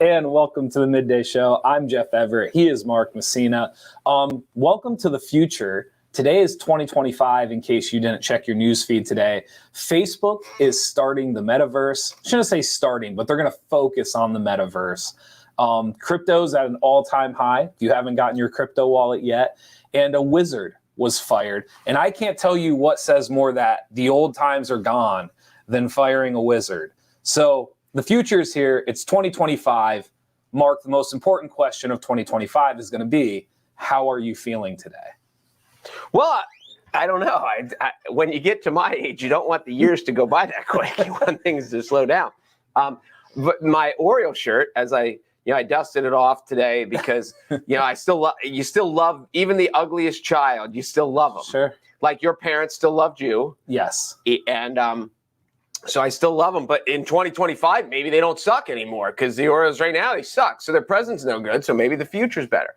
and welcome to the Midday Show. I'm Jeff Everett. He is Mark Messina. Welcome to the future. Today is 2025, in case you didn't check your news feed today. Facebook is starting the metaverse. I shouldn't say starting, but they're going to focus on the metaverse. Crypto's at an all-time high, if you haven't gotten your crypto wallet yet, and a wizard was fired. And I can't tell you what says more that the old times are gone than firing a wizard. So the future is here. It's 2025. Mark, the most important question of 2025 is going to be, how are you feeling today? Well, I don't know. When you get to my age, you don't want the years to go by that quick. You want things to slow down. But my Oreo shirt, as I dusted it off today because, I still you still love even the ugliest child. You still love them. Sure. Like your parents still loved you. Yes. And so I still love them. But in 2025, maybe they don't suck anymore because the Oreos right now, they suck. So their present's no good. So maybe the future's better.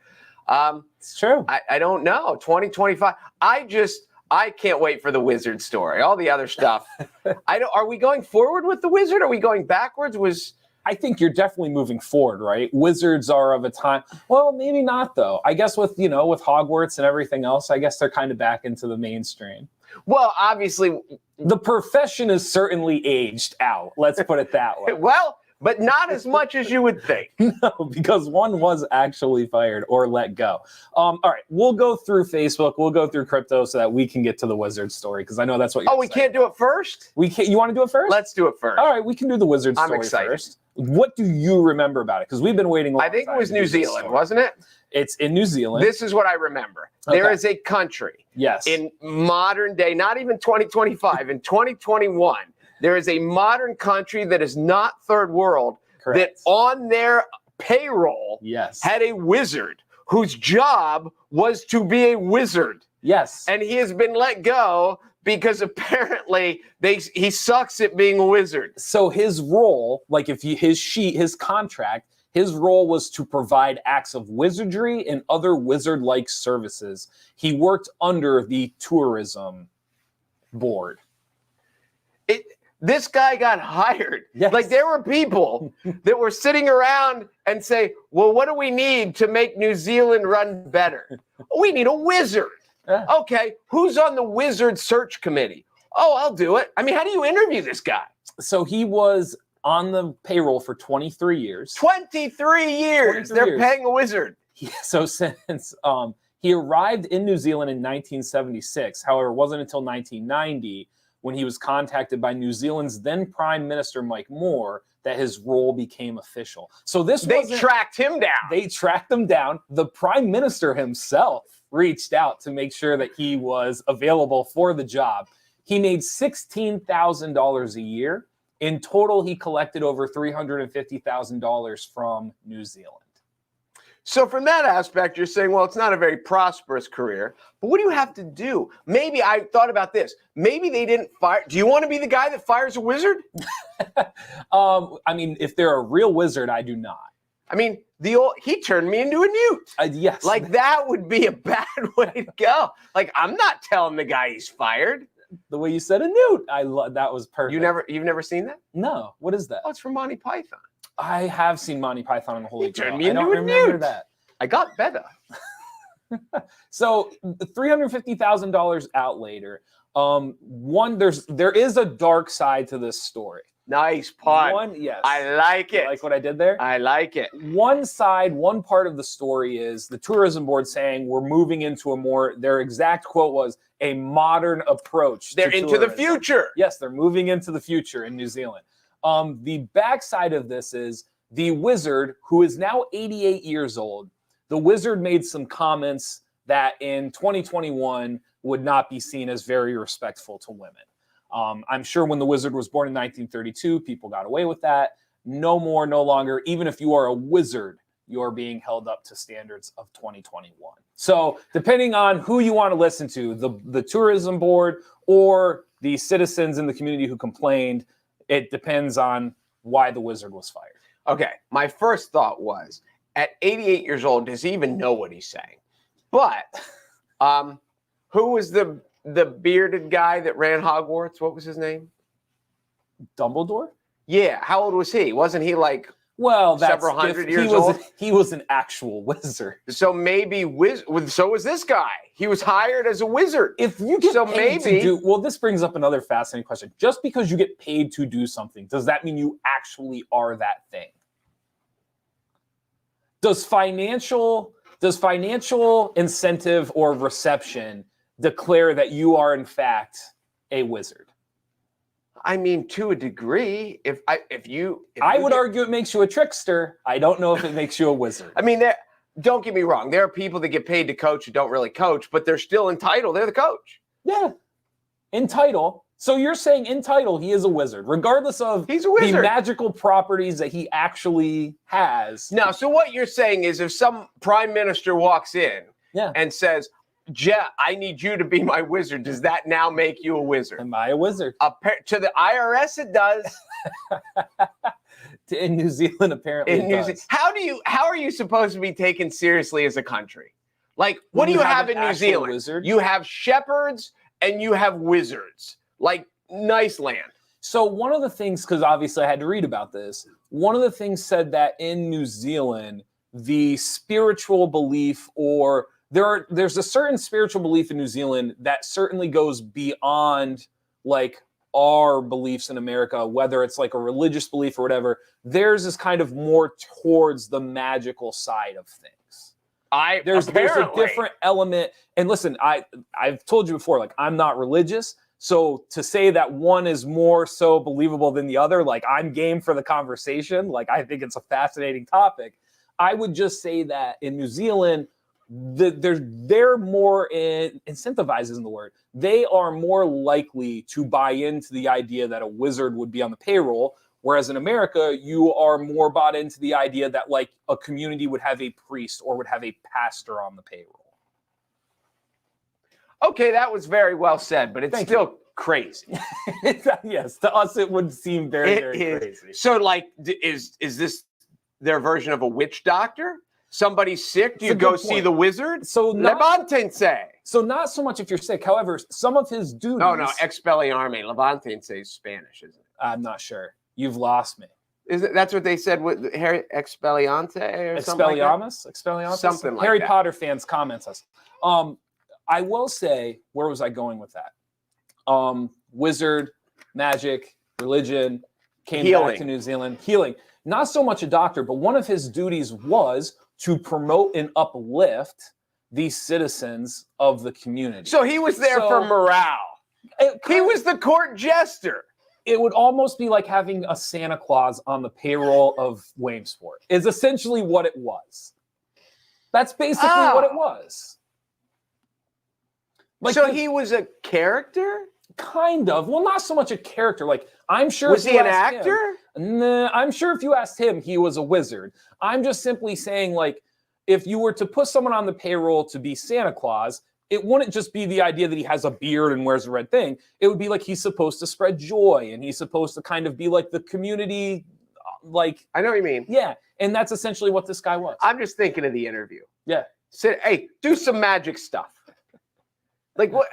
It's true. I don't know. 2025. I can't wait for the wizard story. All the other stuff. Are we going forward with the wizard? Are we going backwards? I think you're definitely moving forward, right? Wizards are of a time. Well, maybe not though. I guess with Hogwarts and everything else, I guess they're kind of back into the mainstream. Well, obviously, the profession is certainly aged out. Let's put it that way. Well, but not as much as you would think. No, because one was actually fired or let go. All right, we'll go through Facebook. We'll go through crypto so that we can get to the wizard story because I know that's what you're saying. We can't do it first? We can't. You want to do it first? Let's do it first. All right, we can do the wizard story I'm excited. First. What do you remember about it? Because we've been waiting a long I think time it was New Zealand, wasn't it? It's in New Zealand. This is what I remember. Okay. There is a country in modern day, not even 2025, in 2021, there is a modern country that is not third world. Correct. That on their payroll had a wizard whose job was to be a wizard. Yes. And he has been let go because apparently he sucks at being a wizard. So his role, like his contract, his role was to provide acts of wizardry and other wizard-like services. He worked under the tourism board. This guy got hired. Yes. Like there were people that were sitting around and say, well, what do we need to make New Zealand run better? We need a wizard. Yeah. Okay, who's on the wizard search committee? Oh, I'll do it. I mean, how do you interview this guy? So he was on the payroll for 23 years. 23 years. They're paying a wizard. So since he arrived in New Zealand in 1976, however, it wasn't until 1990 when he was contacted by New Zealand's then Prime Minister Mike Moore that his role became official. So they tracked him down. They tracked him down. The Prime Minister himself reached out to make sure that he was available for the job. He made $16,000 a year. In total, he collected over $350,000 from New Zealand. So from that aspect, you're saying, well, it's not a very prosperous career. But what do you have to do? Maybe I thought about this. Maybe they didn't fire. Do you want to be the guy that fires a wizard? I mean, if they're a real wizard, I do not. I memean, he turned me into a newt. Yes. Like that would be a bad way to go. Like I'm not telling the guy he's fired. The way you said a newt, that was perfect. You've never seen that? No. What is that? Oh, it's from Monty Python. I have seen Monty Python and the Holy Grail. Turned me into I don't remember that. I got better. So $350,000 out later. There is a dark side to this story. Nice pun. Yes. I like it. You like what I did there? I like it. One part of the story is the tourism board saying we're moving into their exact quote was a modern approach. They're into the future. Yes, they're moving into the future in New Zealand. The backside of this is the wizard, who is now 88 years old. The wizard made some comments that in 2021 would not be seen as very respectful to women. I'm sure when the wizard was born in 1932, people got away with that. No more, no longer. Even if you are a wizard, you're being held up to standards of 2021. So depending on who you want to listen to, the tourism board or the citizens in the community who complained, it depends on why the wizard was fired. Okay, my first thought was, at 88 years old, does he even know what he's saying? But who was the bearded guy that ran Hogwarts? What was his name? Dumbledore? Yeah, how old was he? Wasn't he like Well, that's several hundred years he was, old. He was an actual wizard. So maybe so was this guy. He was hired as a wizard. If you get So paid maybe- to do, well, this brings up another fascinating question. Just because you get paid to do something, does that mean you actually are that thing? Does financial incentive or reception declare that you are in fact a wizard? I mean, to a degree, if I would argue it makes you a trickster. I don't know if it makes you a wizard. I mean, don't get me wrong. There are people that get paid to coach who don't really coach, but they're still entitled. They're the coach. Yeah. In title. So you're saying in title, he is a wizard, regardless of He's a wizard. the magical properties that he actually has. Now, so what you're saying is if some prime minister walks in Yeah. and says, Jeff, I need you to be my wizard, does that now make you a wizard? Am I a wizard? To the IRS, it does. In New Zealand, apparently it does. How are you supposed to be taken seriously as a country? Like, what When do you you have have an in New actual Zealand? wizard? You have shepherds and you have wizards. Like, nice land. So one of the things, because obviously I had to read about this, one of the things said that in New Zealand, the spiritual belief, or there's a certain spiritual belief in New Zealand that certainly goes beyond like our beliefs in America, whether it's like a religious belief or whatever. Theirs is kind of more towards the magical side of things. There's a different element. And listen, I've told you before, like, I'm not religious. So to say that one is more so believable than the other, like, I'm game for the conversation. Like, I think it's a fascinating topic. I would just say that in New Zealand, they're more incentivized isn't the word. They are more likely to buy into the idea that a wizard would be on the payroll. Whereas in America, you are more bought into the idea that like a community would have a priest or would have a pastor on the payroll. Okay, that was very well said, but it's still crazy. Yes, to us it would seem very crazy. So, like, is this their version of a witch doctor? Somebody's sick, do you go see the wizard? So Levantense. So not so much if you're sick. However, some of his duties. No, Expelliarme. Levantense is Spanish, isn't it? I'm not sure. You've lost me. That's what they said with Harry Expelliarmus or something like that? Expelliarmus? Something like Harry that. Potter fans comments us. I will say, where was I going with that? Wizard, magic, religion, came back to New Zealand. Healing. Not so much a doctor, but one of his duties was to promote and uplift the citizens of the community. So he was there for morale. He was the court jester. It would almost be like having a Santa Claus on the payroll of Waynesford, is essentially what it was. That's basically what it was. Like, so he was a character? Kind of. Well, not so much a character. Like, I'm sure. Was he an actor? Nah, I'm sure if you asked him, he was a wizard. I'm just simply saying, like, if you were to put someone on the payroll to be Santa Claus, it wouldn't just be the idea that he has a beard and wears a red thing. It would be like he's supposed to spread joy and he's supposed to kind of be like the community, like. I know what you mean. Yeah. And that's essentially what this guy was. I'm just thinking of the interview. Yeah. Say, hey, do some magic stuff. Like, what?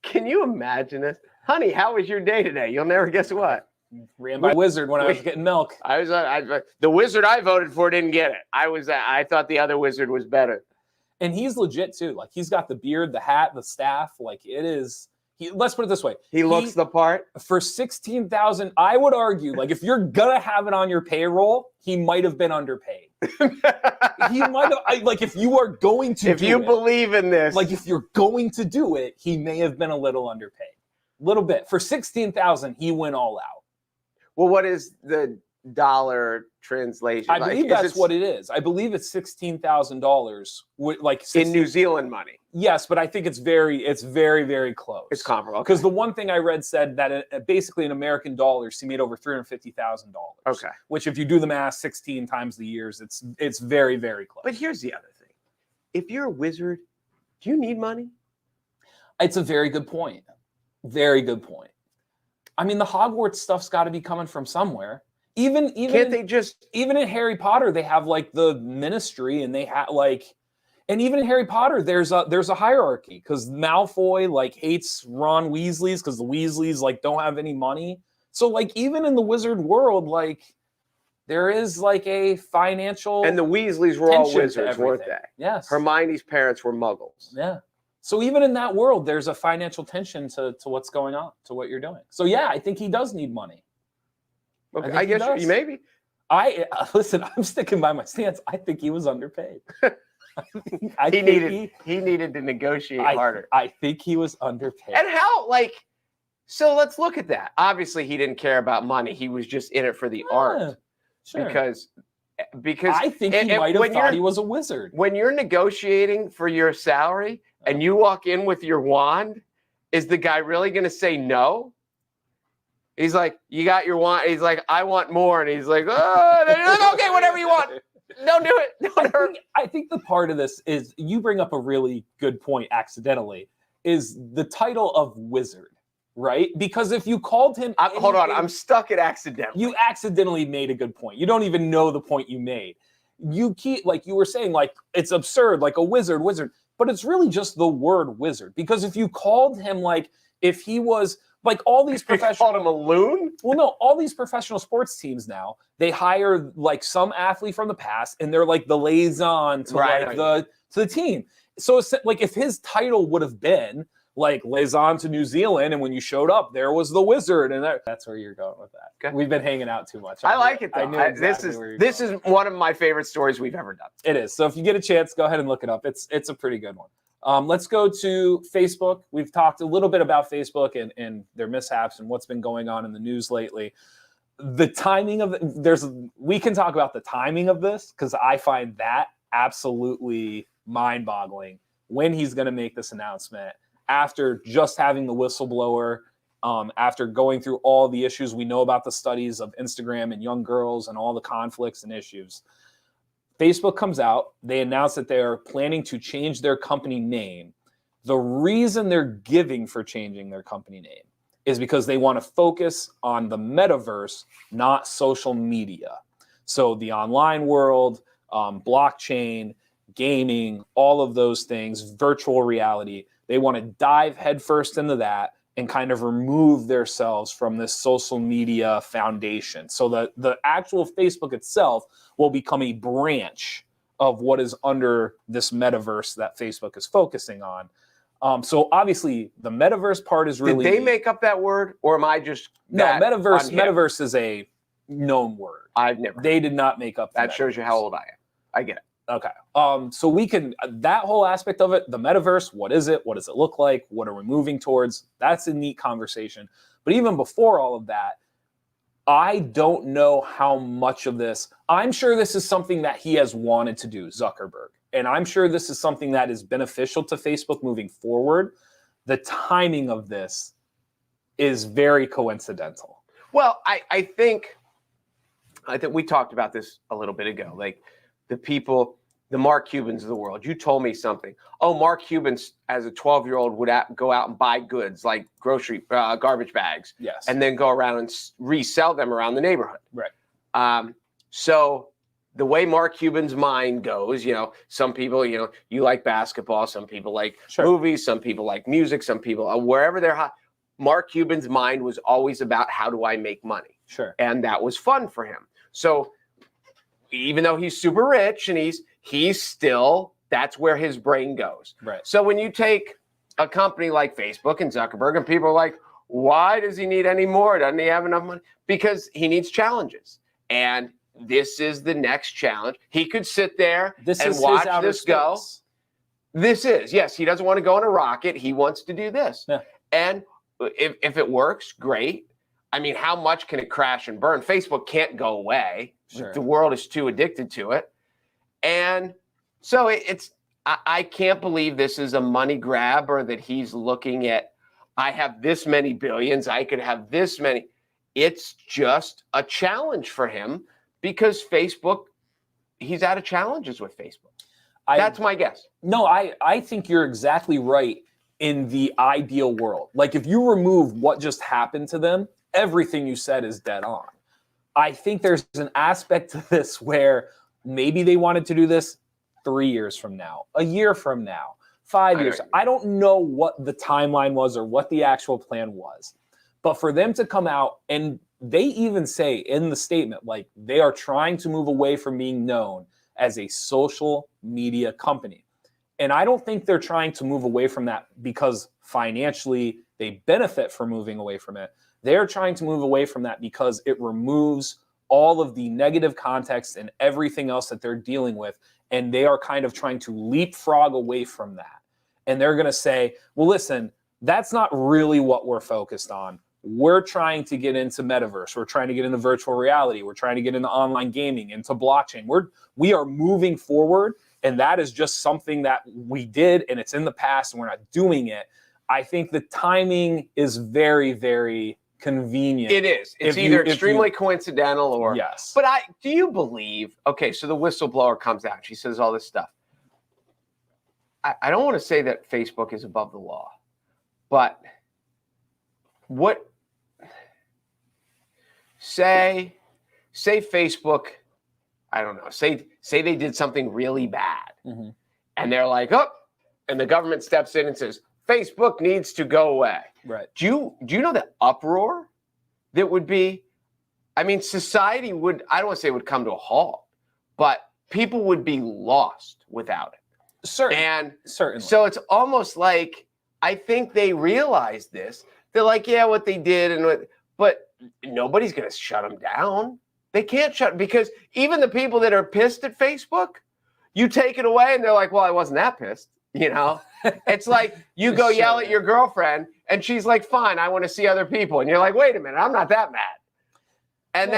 Can you imagine this? Honey, how was your day today? You'll never guess what. Ran by wizard when I was getting milk. The wizard I voted for didn't get it. I thought the other wizard was better. And he's legit too. Like, he's got the beard, the hat, the staff. Like, it is. Let's put it this way. He looks the part. For $16,000, I would argue, like, if you're gonna have it on your payroll, he might have been underpaid. He might have. Like, if you are going to, if you believe in this, like, if you're going to do it, he may have been a little underpaid, little bit. For $16,000, he went all out. Well, what is the dollar translation? I believe that's what it is. I believe it's $16,000, like in New Zealand money. Yes, but I think it's very, very close. It's comparable because the one thing I read said that basically in American dollars, he made over $350,000. Okay, which if you do the math, 16 times the years, it's very close. But here's the other thing: if you're a wizard, do you need money? It's a very good point. Very good point. I mean, the Hogwarts stuff's got to be coming from somewhere. Even even in Harry Potter, they have like the ministry, and they have like, and even in Harry Potter, there's a hierarchy because Malfoy like hates Ron Weasley's because the Weasleys like don't have any money. So like even in the wizard world, like there is like a financial And the Weasleys were all tension to wizards, weren't everything. they? Yes. Hermione's parents were muggles. Yeah. So even in that world, there's a financial tension to what's going on, to what you're doing. So yeah, I think he does need money. Okay, I I guess does. you maybe. Listen, I'm sticking by my stance. I think he was underpaid. He needed to negotiate harder. I think he was underpaid. And how, so let's look at that. Obviously, he didn't care about money. He was just in it for the art. Sure. Because I think he might have thought he was a wizard. When you're negotiating for your salary and you walk in with your wand, is the guy really going to say no? He's like, you got your wand. He's like, I want more. And he's like, oh, okay, whatever you want. Don't do it. I think the part of this is, you bring up a really good point accidentally, is the title of wizard, right? Because if you called him hold on, I'm stuck at accidentally. You accidentally made a good point. You don't even know the point you made. You keep, like you were saying, like, it's absurd, like a wizard, but it's really just the word wizard. Because if you called him, like, if he was like all these professional, called him a loon? Well, no, all these professional sports teams now, they hire like some athlete from the past, and they're like the liaison to the team. So it's like, if his title would have been like liaison to New Zealand, and when you showed up, there was the wizard, and that's where you're going with that. Okay. We've been hanging out too much. I like it though. I knew exactly this is one of my favorite stories we've ever done. It is. So if you get a chance, go ahead and look it up. It's a pretty good one. Let's go to Facebook. We've talked a little bit about Facebook and their mishaps and what's been going on in the news lately. The timing of we can talk about the timing of this, because I find that absolutely mind-boggling, when he's going to make this announcement after just having the whistleblower, after going through all the issues we know about, the studies of Instagram and young girls and all the conflicts and issues. Facebook comes out, they announce that they're planning to change their company name. The reason they're giving for changing their company name is because they want to focus on the metaverse, not social media. So the online world, blockchain, gaming, all of those things, virtual reality, they want to dive headfirst into that and kind of remove themselves from this social media foundation. So the actual Facebook itself will become a branch of what is under this metaverse that Facebook is focusing on. So obviously the metaverse part is really... Did they make up that word, or am I just... No, metaverse is a known word. I've never... They did not make up that. Shows you how old I am. I get it. Okay. So we can, that whole aspect of it, the metaverse, what is it? What does it look like? What are we moving towards? That's a neat conversation. But even before all of that, I don't know how much of this, I'm sure this is something that he has wanted to do, Zuckerberg. And I'm sure this is something that is beneficial to Facebook moving forward. The timing of this is very coincidental. Well, I think we talked about this a little bit ago. Like, the Mark Cubans of the world. You told me something. Oh, Mark Cubans, as a 12-year-old, would go out and buy goods like garbage bags. Yes. And then go around and resell them around the neighborhood. Right. So the way Mark Cuban's mind goes, some people, you like basketball, some people like movies, some people like music, some people, wherever they're hot. Mark Cuban's mind was always about, how do I make money? Sure. And that was fun for him. So even though he's super rich and he's still, that's where his brain goes. Right. So when you take a company like Facebook and Zuckerberg, and people are like, why does he need any more? Doesn't he have enough money? Because he needs challenges. And this is the next challenge. He could sit there and watch this go. This is, yes, he doesn't want to go on a rocket. He wants to do this. Yeah. And if it works, great. I mean, how much can it crash and burn? Facebook can't go away. Sure. The world is too addicted to it. And so I can't believe this is a money grab, or that he's looking at, I have this many billions, I could have this many. It's just a challenge for him, because Facebook, he's out of challenges with Facebook. That's my guess. No, I think you're exactly right in the ideal world. Like, if you remove what just happened to them, everything you said is dead on. I think there's an aspect to this where maybe they wanted to do this 3 years from now, a year from now, 5 years. I don't know what the timeline was or what the actual plan was. But for them to come out, and they even say in the statement, like, they are trying to move away from being known as a social media company. And I don't think they're trying to move away from that because financially they benefit from moving away from it. They're trying to move away from that because it removes all of the negative context and everything else that they're dealing with. And they are kind of trying to leapfrog away from that. And they're going to say, well, listen, that's not really what we're focused on. We're trying to get into metaverse. We're trying to get into virtual reality. We're trying to get into online gaming, into blockchain. We are moving forward, and that is just something that we did, and it's in the past, and we're not doing it. I think the timing is very, very convenient. It is. It's either extremely coincidental or yes. But do you believe? Okay, so the whistleblower comes out. She says all this stuff. I don't want to say that Facebook is above the law, but what? Say Facebook, I don't know, say they did something really bad, and they're like, oh, and the government steps in and says, Facebook needs to go away. Right. Do you know the uproar that would be? I mean, society would, I don't want to say it would come to a halt, but people would be lost without it. Certainly. So it's almost like, I think they realize this. They're like, yeah, what they did, but nobody's going to shut them down. They can't shut, because even the people that are pissed at Facebook, you take it away and they're like, well, I wasn't that pissed. You know, it's like you go yell at your girlfriend and she's like, fine, I want to see other people. And you're like, wait a minute, I'm not that mad. And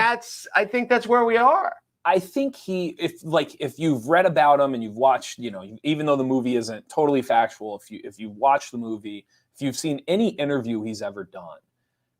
I think that's where we are. I think if you've read about him and you've watched, even though the movie isn't totally factual, if you watch the movie, if you've seen any interview he's ever done,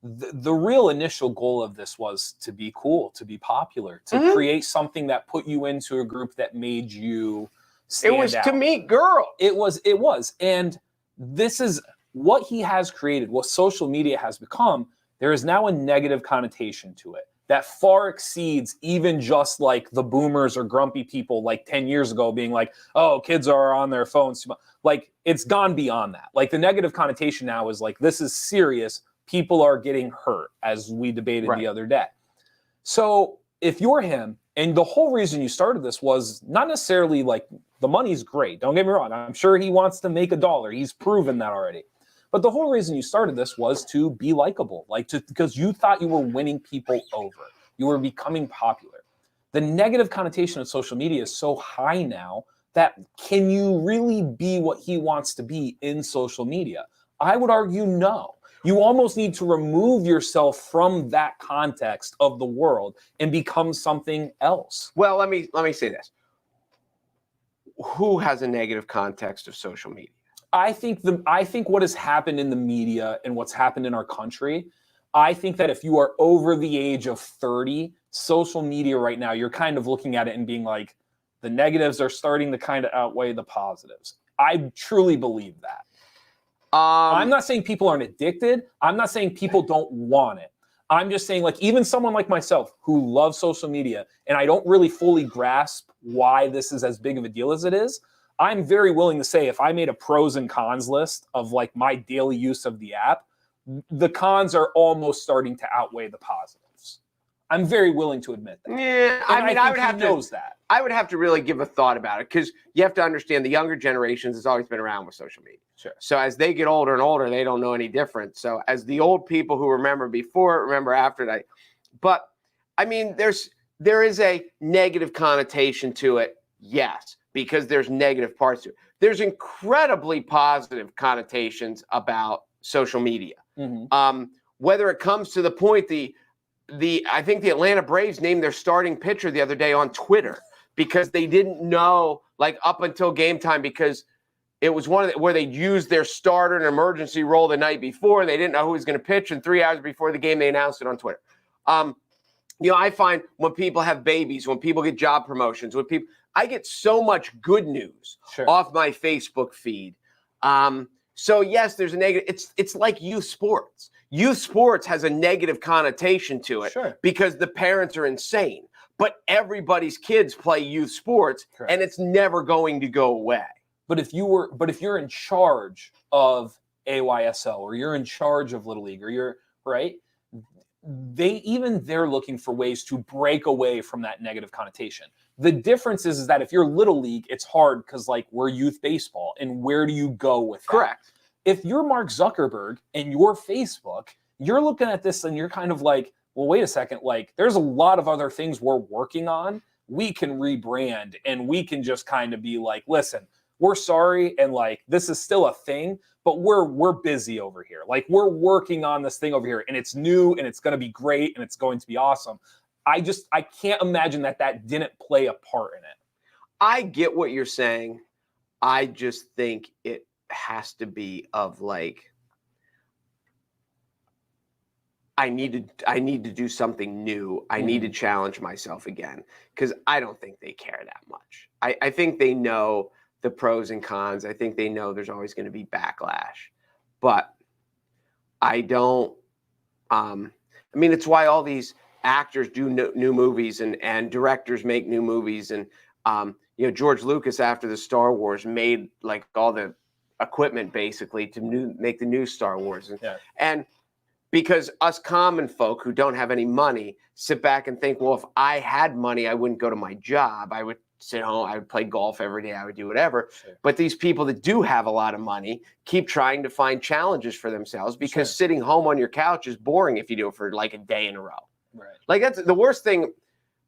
the real initial goal of this was to be cool, to be popular, to create something that put you into a group that made you stand out. It was to meet girls. It was. And this is what he has created, what social media has become. There is now a negative connotation to it that far exceeds even just like the boomers or grumpy people like 10 years ago being like, oh, kids are on their phones. Like, it's gone beyond that. Like, the negative connotation now is like, this is serious. People are getting hurt, as we debated the other day. So if you're him, and the whole reason you started this was not necessarily like, the money's great. Don't get me wrong. I'm sure he wants to make $1. He's proven that already. But the whole reason you started this was to be likable, because you thought you were winning people over. You were becoming popular. The negative connotation of social media is so high now that can you really be what he wants to be in social media? I would argue no. You almost need to remove yourself from that context of the world and become something else. Well, let me say this. Who has a negative context of social media? I think what has happened in the media and what's happened in our country, I think that if you are over the age of 30, social media right now, you're kind of looking at it and being like, the negatives are starting to kind of outweigh the positives. I truly believe that. I'm not saying people aren't addicted. I'm not saying people don't want it. I'm just saying, like, even someone like myself who loves social media, and I don't really fully grasp why this is as big of a deal as it is, I'm very willing to say if I made a pros and cons list of like my daily use of the app, the cons are almost starting to outweigh the positives. I'm very willing to admit that. Yeah, I would have to really give a thought about it, because you have to understand the younger generations has always been around with social media. Sure. So as they get older and older, they don't know any different. So as the old people who remember before, remember after that. But I mean, there is a negative connotation to it, yes, because there's negative parts to it. There's incredibly positive connotations about social media. Whether it comes to the point, I think the Atlanta Braves named their starting pitcher the other day on Twitter because they didn't know, like, up until game time, because it was where they used their starter in an emergency role the night before. They didn't know who was going to pitch, and 3 hours before the game, they announced it on Twitter. I find when people have babies, when people get job promotions, I get so much good news off my Facebook feed. So yes, there's a negative. It's like youth sports. Youth sports has a negative connotation to it because the parents are insane. But everybody's kids play youth sports, and it's never going to go away. But if you're in charge of AYSL, or you're in charge of Little League, or you're right, they're looking for ways to break away from that negative connotation. The difference is that if you're little league, it's hard because like we're youth baseball, and where do you go with that? Correct. If you're Mark Zuckerberg and you're Facebook, you're looking at this and you're kind of like, well, wait a second, like there's a lot of other things we're working on. We can rebrand and we can just kind of be like, listen, we're sorry, and like this is still a thing, but we're busy over here. Like we're working on this thing over here, and it's new and it's going to be great and it's going to be awesome. I can't imagine that didn't play a part in it. I get what you're saying. I just think it has to be of like, I need to do something new. I need to challenge myself again, because I don't think they care that much. I think they know the pros and cons. I think they know there's always going to be backlash, but I don't. I mean, it's why all these actors do new movies and directors make new movies, and George Lucas after the Star Wars made like all the equipment basically to make the new Star Wars, and because us common folk who don't have any money sit back and think, well, if I had money, I wouldn't go to my job. I would sit home. I would play golf every day. I would do whatever. Sure. But these people that do have a lot of money keep trying to find challenges for themselves, because sitting home on your couch is boring if you do it for like a day in a row. Right. Like that's the worst thing.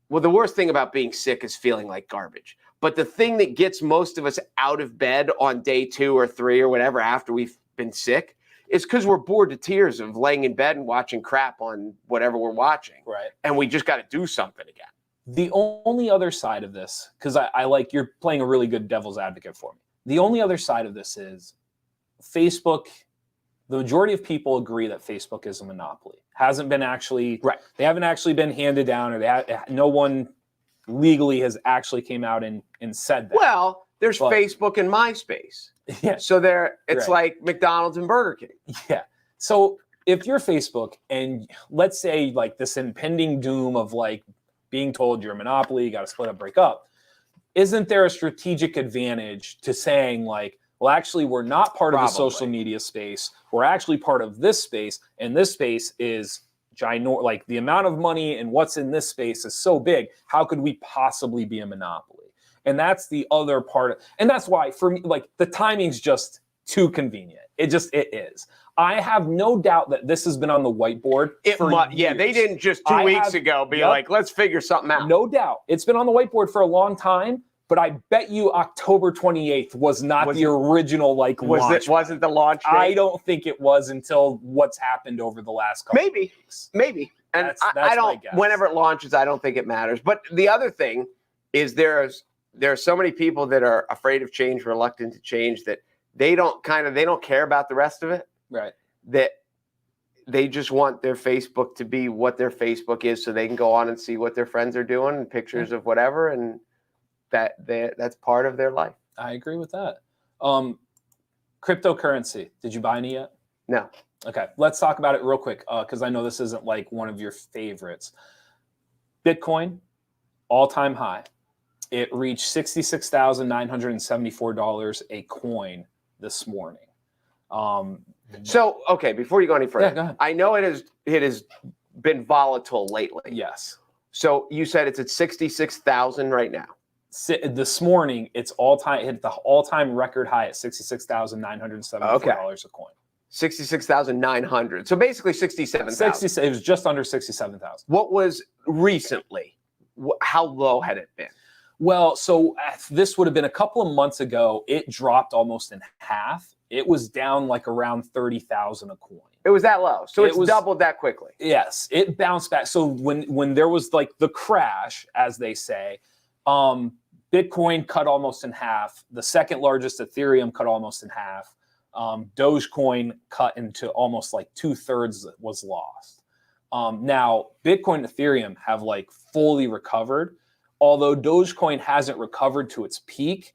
Well, the worst thing about being sick is feeling like garbage. But the thing that gets most of us out of bed on day 2 or 3 or whatever after we've been sick is because we're bored to tears of laying in bed and watching crap on whatever we're watching. Right. And we just got to do something again. The only other side of this, because I like, you're playing a really good devil's advocate for me. The only other side of this is Facebook. The majority of people agree that Facebook is a monopoly. Hasn't been actually, right. They haven't actually been handed down, or no one legally has actually came out and said that. Well, there's Facebook and MySpace. Yeah. So it's like McDonald's and Burger King. Yeah. So if you're Facebook and let's say like this impending doom of like being told you're a monopoly, you got to split up, break up, isn't there a strategic advantage to saying like, well, actually, we're not part of the social media space. We're actually part of this space, and this space is ginormous. Like the amount of money and what's in this space is so big. How could we possibly be a monopoly? And that's the other part. And that's why, for me, like the timing's just too convenient. It is. I have no doubt that this has been on the whiteboard for years. They didn't just 2 weeks ago be like, let's figure something out. No doubt. It's been on the whiteboard for a long time. But I bet you October 28th was not the original launch. Wasn't the launch date? I don't think it was until what's happened over the last couple of weeks. Maybe. And that's I don't, whenever it launches, I don't think it matters. But the other thing is there are so many people that are afraid of change, reluctant to change, that they don't care about the rest of it. Right. That they just want their Facebook to be what their Facebook is, so they can go on and see what their friends are doing and pictures of whatever, and that's part of their life. I agree with that. Cryptocurrency. Did you buy any yet? No. Okay. Let's talk about it real quick, because I know this isn't like one of your favorites. Bitcoin, all-time high. It reached $66,974 a coin this morning. So, okay, before you go any further, go ahead. I know it has been volatile lately. Yes. So you said it's at 66,000 right now. This morning, it's hit the all-time record high at $66,974 a coin. 66,900. So basically 67,000. It was just under 67,000. What was recently? How low had it been? Well, so this would have been a couple of months ago. It dropped almost in half. It was down like around 30,000 a coin. It was that low. So it's doubled that quickly. Yes, it bounced back. So when there was like the crash, as they say, Bitcoin cut almost in half. The second largest Ethereum cut almost in half. Dogecoin cut into almost like 2/3 was lost. Now, Bitcoin and Ethereum have like fully recovered. Although Dogecoin hasn't recovered to its peak,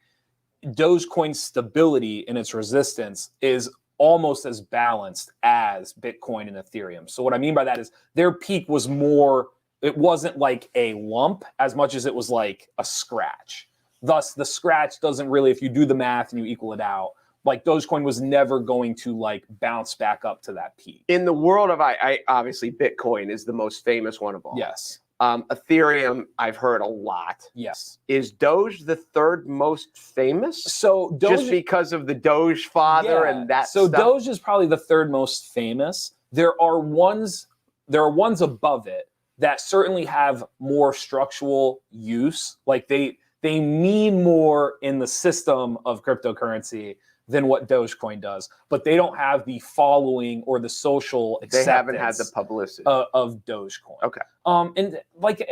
Dogecoin's stability and its resistance is almost as balanced as Bitcoin and Ethereum. So what I mean by that is their peak was more, it wasn't like a lump as much as it was like a scratch. Thus, the scratch doesn't really, if you do the math and you equal it out, Like Dogecoin was never going to like bounce back up to that peak. In the world of I obviously Bitcoin is the most famous one of all. Yes. Ethereum, I've heard a lot. Yes. Is Doge the third most famous? So Doge, just because of the Doge father and that so stuff? Doge is probably the third most famous. There are ones above it that certainly have more structural use. Like they mean more in the system of cryptocurrency than what Dogecoin does, but they don't have the following or the social acceptance. They haven't had the publicity of Dogecoin. Okay. And like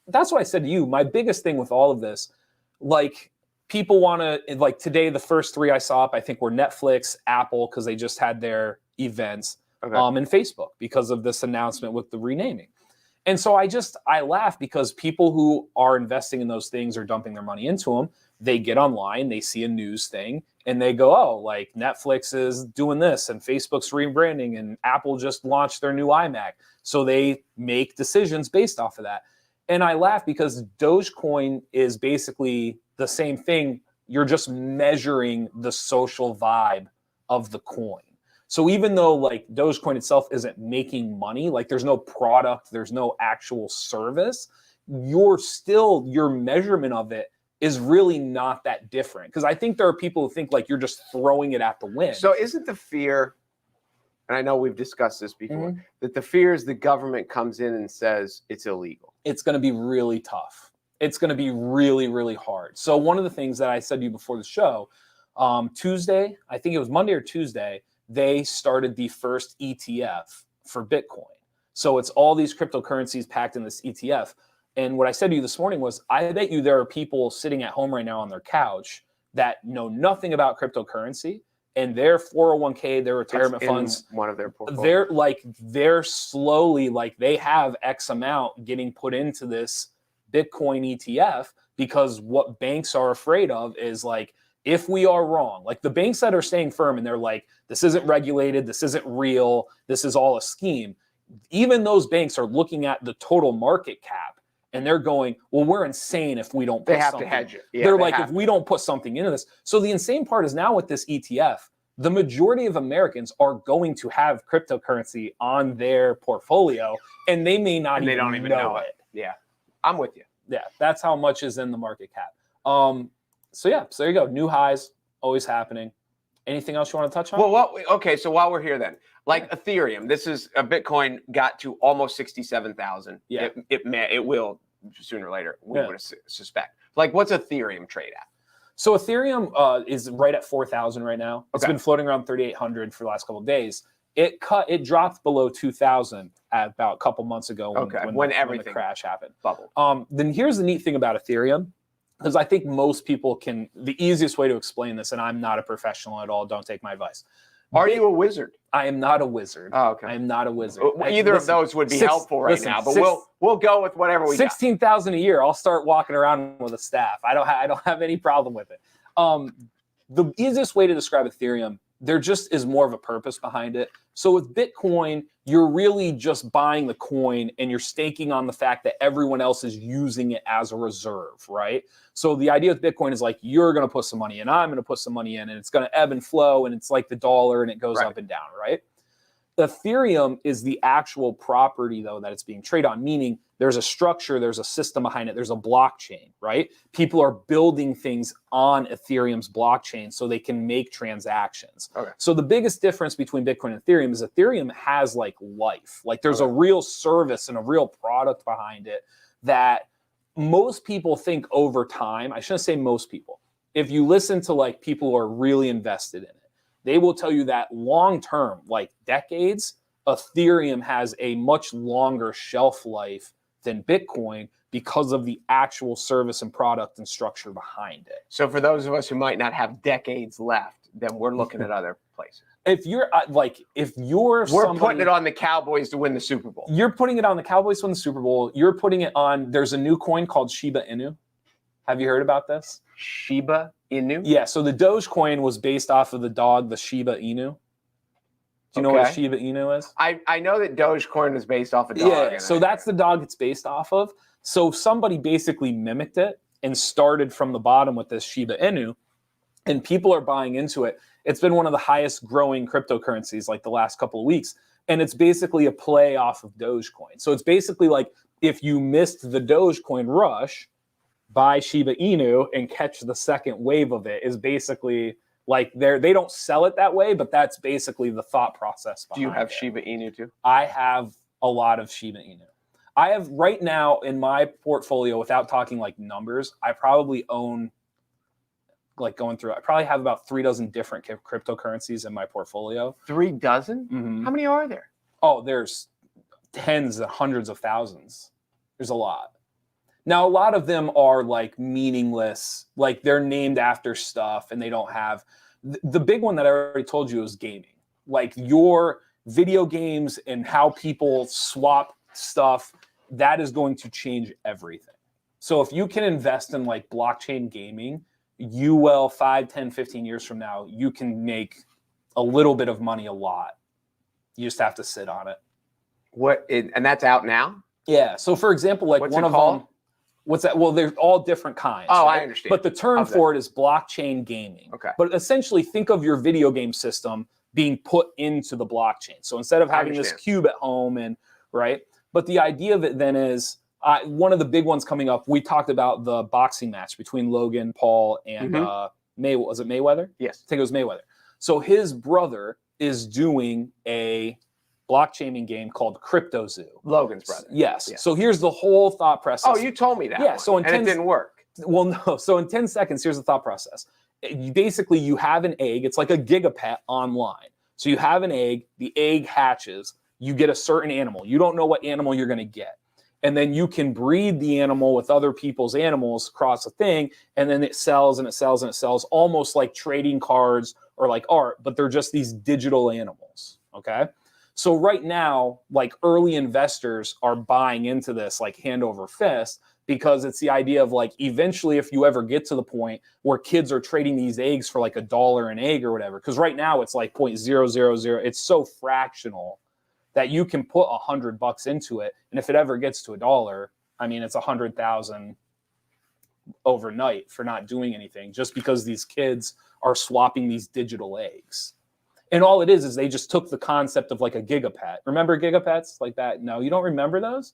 that's what I said to you. My biggest thing with all of this, like people want to like today. The first three I saw up, I think, were Netflix, Apple, because they just had their events, Okay. and Facebook because of this announcement with the renaming. And so I laugh because people who are investing in those things or dumping their money into them, they get online, they see a news thing, and they go, oh, like Netflix is doing this and Facebook's rebranding and Apple just launched their new iMac. So they make decisions based off of that. And I laugh because Dogecoin is basically the same thing. You're just measuring the social vibe of the coin. So even though like Dogecoin itself isn't making money, like there's no product, there's no actual service, your measurement of it is really not that different. Because I think there are people who think like you're just throwing it at the wind. So isn't the fear, and I know we've discussed this before, that the fear is the government comes in and says it's illegal? It's going to be really tough. It's going to be really, really hard. So one of the things that I said to you before the show, Tuesday, I think it was Monday or Tuesday, they started the first ETF for Bitcoin. So it's all these cryptocurrencies packed in this ETF. And what I said to you this morning was, I bet you there are people sitting at home right now on their couch that know nothing about cryptocurrency, and their 401k, their retirement funds, one of their portfolios. they're slowly, like they have X amount getting put into this Bitcoin ETF, because what banks are afraid of is like, if we are wrong, like the banks that are staying firm and they're like, this isn't regulated, this isn't real, this is all a scheme. Even those banks are looking at the total market cap and they're going, well, we're insane if we don't put They have something. to hedge it. Yeah, they're like, if we don't put something into this. So the insane part is now with this ETF, the majority of Americans are going to have cryptocurrency on their portfolio and they may not they don't even know it. Yeah, I'm with you. Yeah, that's how much is in the market cap. So there you go. New highs, always happening. Anything else you want to touch on? Well, okay. So while we're here, then, like Ethereum, this is a Bitcoin got to almost 67,000. Yeah, it will sooner or later. We would suspect. Like, what's Ethereum trade at? So Ethereum is right at 4,000 right now. It's been floating around 3,800 for the last couple of days. It dropped below 2,000 about a couple months ago when the crash happened. Bubble. Then here's the neat thing about Ethereum. Because I think most people the easiest way to explain this, and I'm not a professional at all, don't take my advice. Are you a wizard? I am not a wizard. Oh, okay. I am not a wizard. Either of those would be helpful right now, but we'll go with whatever we got. 16,000 a year. I'll start walking around with a staff. I don't have any problem with it. The easiest way to describe Ethereum, there just is more of a purpose behind it. So with Bitcoin, you're really just buying the coin and you're staking on the fact that everyone else is using it as a reserve, right? So the idea with Bitcoin is like, you're going to put some money in, I'm going to put some money in, and it's going to ebb and flow, and it's like the dollar and it goes up and down, right? Ethereum is the actual property, though, that it's being traded on, meaning there's a structure, there's a system behind it, there's a blockchain, right? People are building things on Ethereum's blockchain so they can make transactions. Okay. So the biggest difference between Bitcoin and Ethereum is Ethereum has like life. Like there's a real service and a real product behind it that most people think over time. I shouldn't say most people. If you listen to like people who are really invested in it, they will tell you that long term, like decades, Ethereum has a much longer shelf life than Bitcoin because of the actual service and product and structure behind it. So for those of us who might not have decades left, then we're looking at other places. If you're we're putting it on the Cowboys to win the Super Bowl. You're putting it on the Cowboys to win the Super Bowl. You're putting it on, there's a new coin called Shiba Inu. Have you heard about this? Shiba Inu? Yeah, so the Dogecoin was based off of the dog, the Shiba Inu. Do you know what Shiba Inu is? I know that Dogecoin is based off a dog. Yeah, so that's the dog it's based off of. So somebody basically mimicked it and started from the bottom with this Shiba Inu. and people are buying into it. It's been one of the highest growing cryptocurrencies like the last couple of weeks. And it's basically a play off of Dogecoin. So it's basically like if you missed the Dogecoin rush, buy Shiba Inu and catch the second wave of it is basically like they don't sell it that way, but that's basically the thought process behind it. Do you have Shiba Inu too? I have a lot of Shiba Inu. I have right now in my portfolio, without talking like numbers, I probably own, like going through, I probably have about 3 dozen different cryptocurrencies in my portfolio. 3 dozen? Mm-hmm. How many are there? Oh, there's tens and hundreds of thousands. There's a lot. Now, a lot of them are like meaningless, like they're named after stuff and they don't have, the big one that I already told you is gaming. Like your video games and how people swap stuff, that is going to change everything. So if you can invest in like blockchain gaming, you will 5, 10, 15 years from now, you can make a little bit of money a lot. You just have to sit on it. And that's out now? Yeah. So for example, like what's one it of called? them, what's that? Well, they're all different kinds. Oh, right? I understand. But the term for it is blockchain gaming. Okay. But essentially think of your video game system being put into the blockchain. So instead of having this cube at home and right, but the idea of it then is one of the big ones coming up. We talked about the boxing match between Logan Paul and was it Mayweather? Yes, I think it was Mayweather. So his brother is doing a blockchain game called CryptoZoo. Logan's brother. Yes. Yeah. So here's the whole thought process. Oh, you told me that. Yeah. One. So and it didn't work. Well, no. So in 10 seconds, here's the thought process. Basically, you have an egg. It's like a gigapet online. So you have an egg. The egg hatches. You get a certain animal. You don't know what animal you're going to get. And then you can breed the animal with other people's animals across a thing. And then it sells and it sells and it sells, almost like trading cards or like art, but they're just these digital animals. Okay. So right now, like early investors are buying into this like hand over fist, because it's the idea of like eventually if you ever get to the point where kids are trading these eggs for like $1 an egg or whatever, because right now it's like 0.000, it's so fractional that you can put $100 into it. And if it ever gets to $1, I mean, it's 100,000 overnight for not doing anything, just because these kids are swapping these digital eggs. And all it is they just took the concept of like a gigapet. Remember gigapets like that? No, you don't remember those?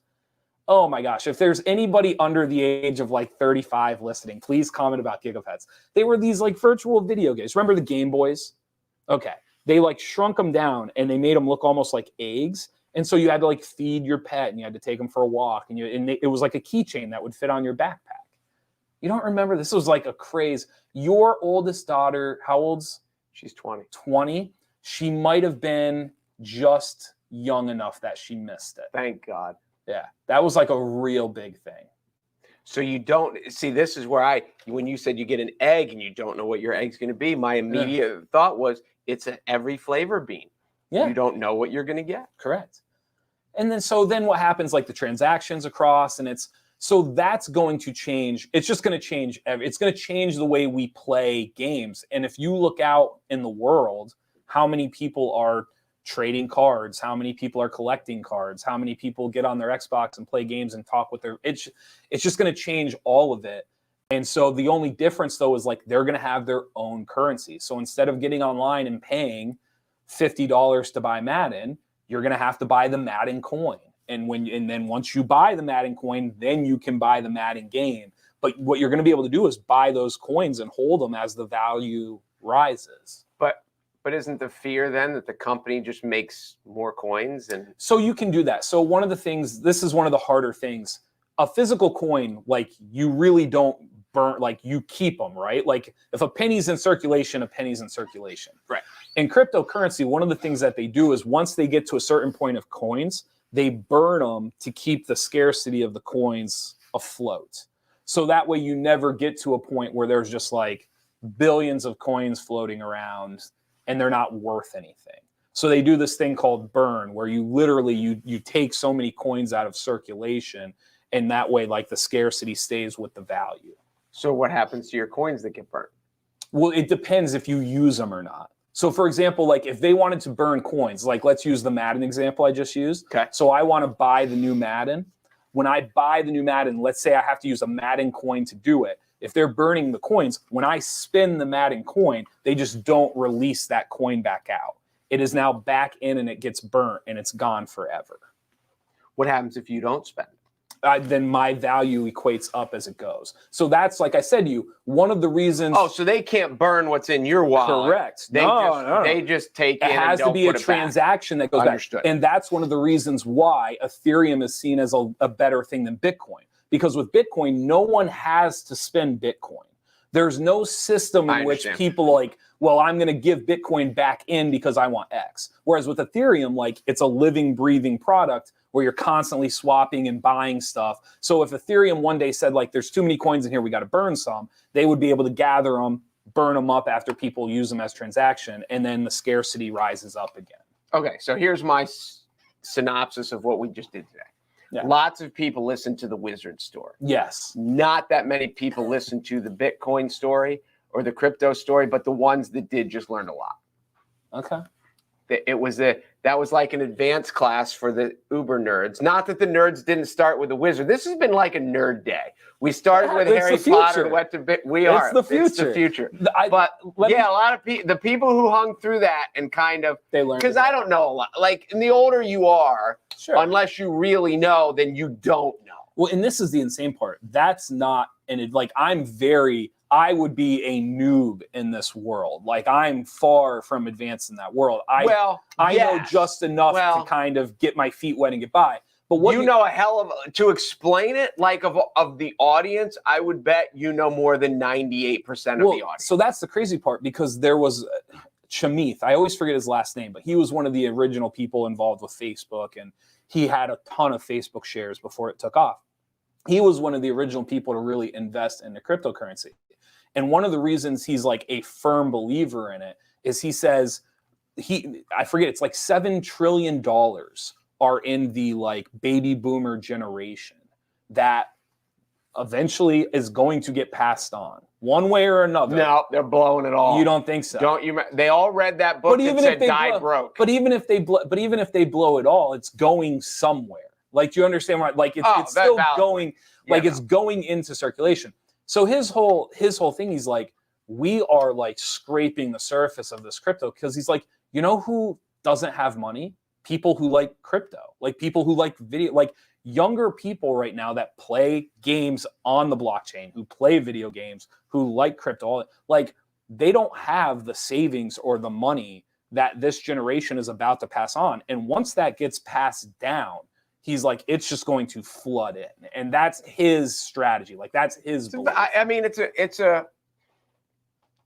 Oh my gosh. If there's anybody under the age of like 35 listening, please comment about gigapets. They were these like virtual video games. Remember the Game Boys? Okay. They like shrunk them down and they made them look almost like eggs. And so you had to like feed your pet and you had to take them for a walk. And it was like a keychain that would fit on your backpack. You don't remember? This was like a craze. Your oldest daughter, how old's? She's 20. 20. She might have been just young enough that she missed it. Thank God. Yeah, that was like a real big thing. So you don't see, this is where when you said you get an egg and you don't know what your egg's going to be, my immediate thought was it's every flavor bean. Yeah. You don't know what you're going to get. Correct. And then what happens, like the transactions across, and so that's going to change. It's just going to change. It's going to change the way we play games. And if you look out in the world, how many people are trading cards, how many people are collecting cards, how many people get on their Xbox and play games and talk with it's just going to change all of it. And so the only difference though is like they're going to have their own currency. So instead of getting online and paying $50 to buy Madden, you're going to have to buy the Madden coin. And then once you buy the Madden coin, then you can buy the Madden game. But what you're going to be able to do is buy those coins and hold them as the value rises. But isn't the fear then that the company just makes more coins? And so you can do that. So one of the things, this is one of the harder things, a physical coin, like you really don't burn, like you keep them, right? Like if a penny's in circulation, a penny's in circulation. Right. In cryptocurrency, one of the things that they do is once they get to a certain point of coins, they burn them to keep the scarcity of the coins afloat. So that way you never get to a point where there's just like billions of coins floating around and they're not worth anything. So they do this thing called burn, where you literally, you take so many coins out of circulation, and that way like the scarcity stays with the value. So what happens to your coins that get burnt? Well, it depends if you use them or not. So for example, like if they wanted to burn coins, like let's use the Madden example I just used. Okay. So I want to buy the new Madden. When I buy the new Madden, let's say I have to use a Madden coin to do it. if they're burning the coins, when I spin the Madden coin, they just don't release that coin back out. It is now back in and it gets burnt and it's gone forever. What happens if you don't spend? Then my value equates up as it goes. So that's, like I said to you, one of the reasons. Oh, so they can't burn what's in your wallet. Correct. They just take it. It has to be a transaction that goes Understood. back. And that's one of the reasons why Ethereum is seen as a better thing than Bitcoin. Because with Bitcoin, no one has to spend Bitcoin. There's no system in which people like, well, I'm going to give Bitcoin back in because I want X. Whereas with Ethereum, like, it's a living, breathing product where you're constantly swapping and buying stuff. So if Ethereum one day said, like, there's too many coins in here, we got to burn some, they would be able to gather them, burn them up after people use them as transaction, and then the scarcity rises up again. Okay, so here's my synopsis of what we just did today. Yeah. Lots of people listen to the Wizard story. Yes. Not that many people listen to the Bitcoin story or the crypto story, but the ones that did just learned a lot. Okay. That was like an advanced class for the uber nerds. Not that the nerds didn't start with the Wizard. This has been like a nerd day. We started with Harry Potter. Went to It's the future. It's the future. A lot of people, the people who hung through that and kind of, they learned. Because I don't know a lot. Like, and the older you are, sure, unless you really know, then you don't know. Well, and this is the insane part. That's not, and like, I would be a noob in this world. Like, I'm far from advanced in that world. I know just enough to kind of get my feet wet and get by. But what you know a hell of to explain it, like of the audience, I would bet you know more than 98% of the audience. So that's the crazy part, because there was Shamith. I always forget his last name, but he was one of the original people involved with Facebook, and he had a ton of Facebook shares before it took off. He was one of the original people to really invest in the cryptocurrency. And one of the reasons he's like a firm believer in it is he says I forget, it's like $7 trillion are in the like baby boomer generation that eventually is going to get passed on one way or another. No, they're blowing it all. You don't think so? Don't you? They all read that book that said die broke. But even if they blow it all, it's going somewhere. Like, do you understand what? Like, it's still going. Like, it's going into circulation. So his whole thing, he's like, we are like scraping the surface of this crypto, because he's like, you know who doesn't have money? People who like crypto, like people who like video, like younger people right now that play games on the blockchain, who play video games, who like crypto, like they don't have the savings or the money that this generation is about to pass on. And once that gets passed down, he's like, it's just going to flood in. And that's his strategy. Like, that's his belief. I mean,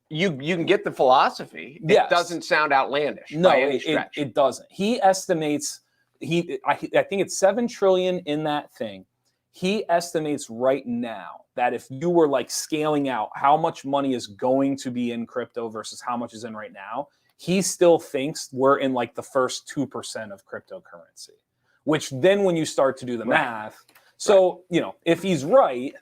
you can get the philosophy. It doesn't sound outlandish by any stretch. It doesn't. He estimates, I think it's 7 trillion in that thing. He estimates right now that if you were like scaling out how much money is going to be in crypto versus how much is in right now, he still thinks we're in like the first 2% of cryptocurrency. Which then when you start to do the math, so, you know, if he's right,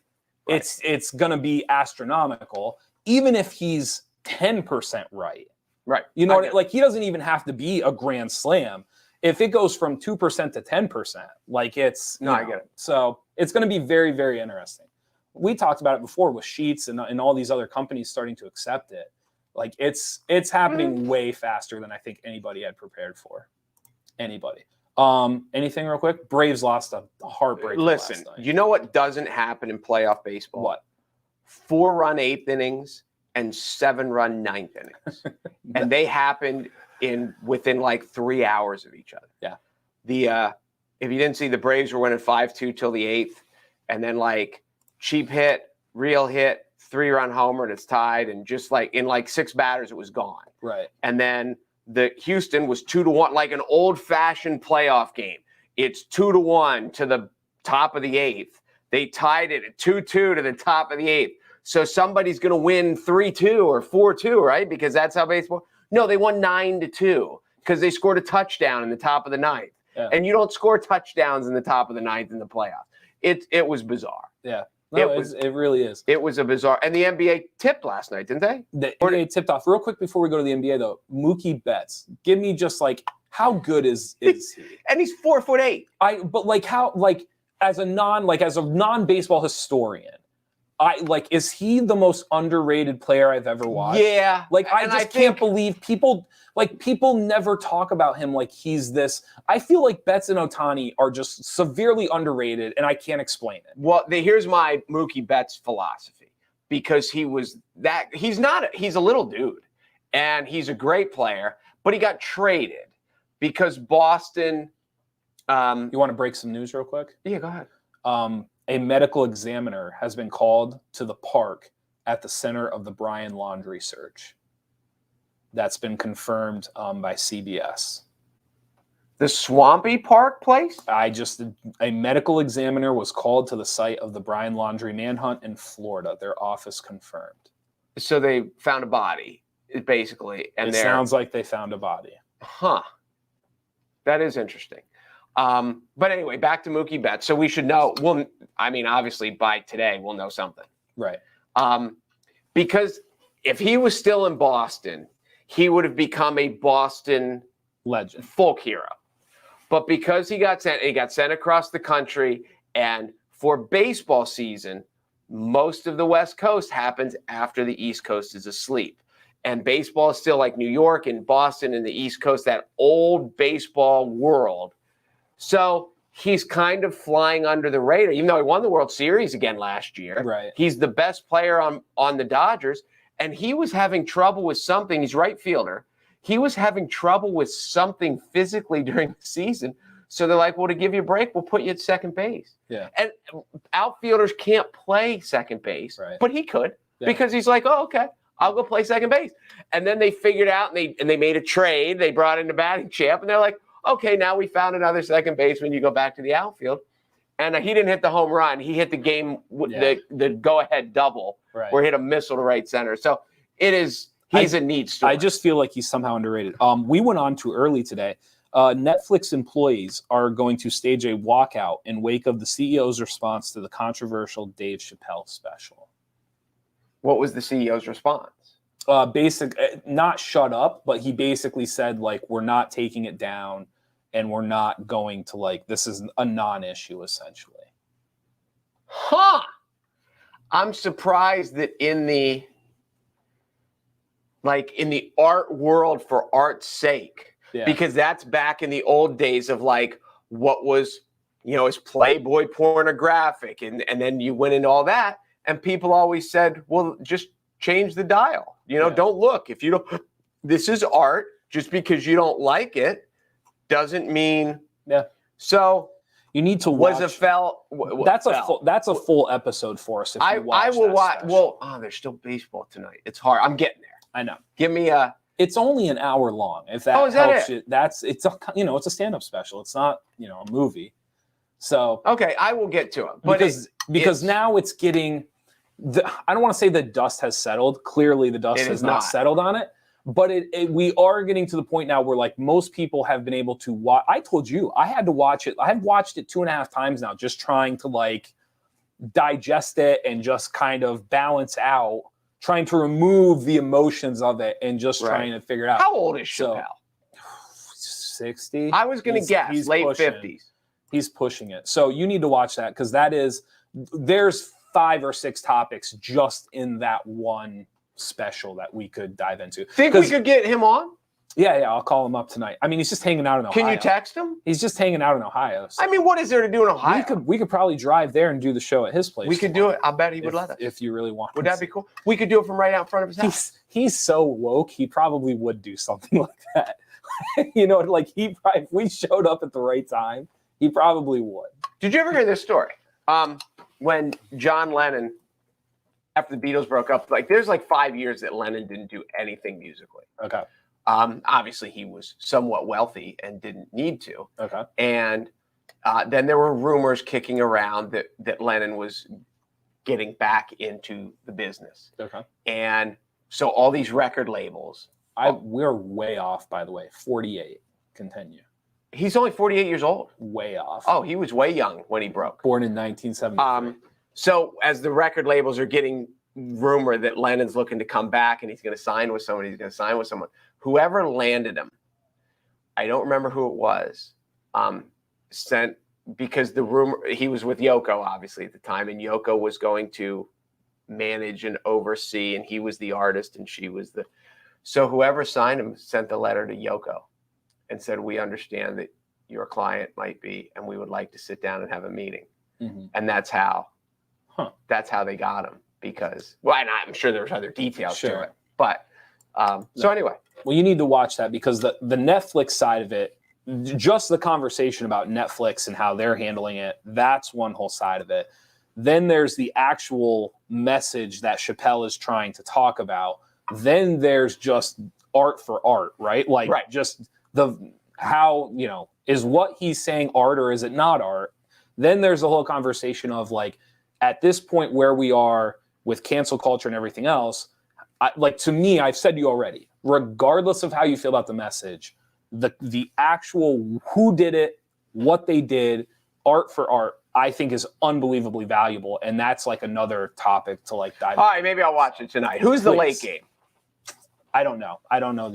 it's going to be astronomical, even if he's 10% right. Right. You know, like, he doesn't even have to be a grand slam. If it goes from 2% to 10%, like, it's, I get it. So it's going to be very, very interesting. We talked about it before with Sheets and all these other companies starting to accept it. Like, it's happening way faster than I think anybody had prepared for. Anybody. Anything real quick? Braves lost a heartbreaker. Listen, you know what doesn't happen in playoff baseball? What? 4-run 8th innings and 7-run 9th innings. And they happened within like 3 hours of each other. Yeah. If you didn't see, the Braves were winning 5-2 till the 8th, and then like cheap hit, real hit, 3-run homer, and it's tied, and just like in like 6 batters it was gone. Right. And then the Houston was 2-1, like an old-fashioned playoff game. It's 2-1 to the top of the 8th. They tied it at 2-2 to the top of the 8th. So somebody's going to win 3-2 or 4-2, right? Because that's how baseball. No, they won 9-2 because they scored a touchdown in the top of the 9th. Yeah. And you don't score touchdowns in the top of the 9th in the playoffs. It was bizarre. Yeah. No, it really is. It was a bizarre. And the NBA tipped last night, didn't they? The NBA tipped off. Real quick before we go to the NBA, though, Mookie Betts. Give me just like, how good is he? And he's 4'8". But like, how, like, as a non-baseball historian, is he the most underrated player I've ever watched? Yeah. Like, I just can't believe people never talk about him like he's this. I feel like Betts and Ohtani are just severely underrated, and I can't explain it. Well, here's my Mookie Betts philosophy, because he's a little dude, and he's a great player, but he got traded because Boston. You want to break some news real quick? Yeah, go ahead. A medical examiner has been called to the park at the center of the Brian Laundrie search. That's been confirmed by CBS. The Swampy Park place? A medical examiner was called to the site of the Brian Laundrie manhunt in Florida. Their office confirmed. So they found a body, basically. And it sounds like they found a body. Huh. That is interesting. But anyway, back to Mookie Betts. So we should know. Well, I mean, obviously by today we'll know something, right? Because if he was still in Boston, he would have become a Boston legend, folk hero. But because he got sent across the country, and for baseball season, most of the West Coast happens after the East Coast is asleep. And baseball is still like New York and Boston and the East Coast, that old baseball world. So he's kind of flying under the radar, even though he won the World Series again last year. Right. He's the best player on the Dodgers, and he was having trouble with something. He's right fielder. He was having trouble with something physically during the season. So they're like, well, to give you a break, we'll put you at second base. Yeah. And outfielders can't play second base, right. But he could because he's like, oh, okay, I'll go play second base. And then they figured out and they made a trade. They brought in the batting champ, and they're like, okay, now we found another second baseman. You go back to the outfield. And he didn't hit the home run. He hit the game, the go-ahead double, where he hit a missile to right center. So he's a neat story. I just feel like he's somehow underrated. We went on too early today. Netflix employees are going to stage a walkout in wake of the CEO's response to the controversial Dave Chappelle special. What was the CEO's response? Not shut up, but he basically said, like, we're not taking it down and we're not going to, this is a non-issue, essentially. Huh. I'm surprised that in the art world, for art's sake, because that's back in the old days of what was, is Playboy pornographic, and then you went into all that, and people always said, well, just change the dial. Don't look. If you don't, this is art. Just because you don't like it doesn't mean. Yeah. So you need to watch. That's a full episode for us. If I will watch. Special. Well, there's still baseball tonight. It's hard. I'm getting there. I know. Give me a. It's only an hour long. If that helps you, it's a stand-up special. It's not a movie. So okay, I will get to it. But because now it's getting. I don't want to say the dust has settled. Clearly, the dust has not settled on it. But we are getting to the point now where most people have been able to watch. I told you I had to watch it. I've watched it 2.5 times now, just trying to digest it and just kind of balance out, trying to remove the emotions of it and just trying to figure it out. How old is Chappelle? 60. I was going to guess he's late 50s. He's pushing it. So you need to watch that because there's 5 or 6 topics just in that one special that we could dive into. Think we could get him on? Yeah, I'll call him up tonight. I mean, he's just hanging out in Ohio. Can you text him? He's just hanging out in Ohio. So. I mean, what is there to do in Ohio? We could probably drive there and do the show at his place. We could do it. I bet he would let us. If you really want. Would that be cool? We could do it from right out in front of his house. He's so woke. He probably would do something like that. If we showed up at the right time, he probably would. Did you ever hear this story? When John Lennon, after the Beatles broke up, there's 5 years that Lennon didn't do anything musically. Okay. Obviously, he was somewhat wealthy and didn't need to. Okay. And then there were rumors kicking around that Lennon was getting back into the business. Okay. And so all these record labels. We're way off, by the way. 48. Continue. He's only 48 years old. Way off. Oh, he was way young when he broke. Born in 1973. So as the record labels are getting rumor that Lennon's looking to come back and he's going to sign with someone, whoever landed him, I don't remember who it was, sent, because the rumor, he was with Yoko, obviously, at the time, and Yoko was going to manage and oversee, and he was the artist and she was the. So whoever signed him sent the letter to Yoko and said, we understand that your client might be, and we would like to sit down and have a meeting. Mhm. And that's how they got him, because, well, and I'm sure there's other details to it, but so anyway. Well, you need to watch that, because the Netflix side of it, just the conversation about Netflix and how they're handling it, that's one whole side of it. Then there's the actual message that Chappelle is trying to talk about. Then there's just art for art, right? Like just how, is what he's saying art or is it not art? Then there's the whole conversation of like, at this point where we are with cancel culture and everything else, to me, I've said to you already, regardless of how you feel about the message, the actual who did it, what they did, art for art, I think is unbelievably valuable. And that's like another topic to like dive into. All right, maybe I'll watch it tonight. Who's the late game? I don't know.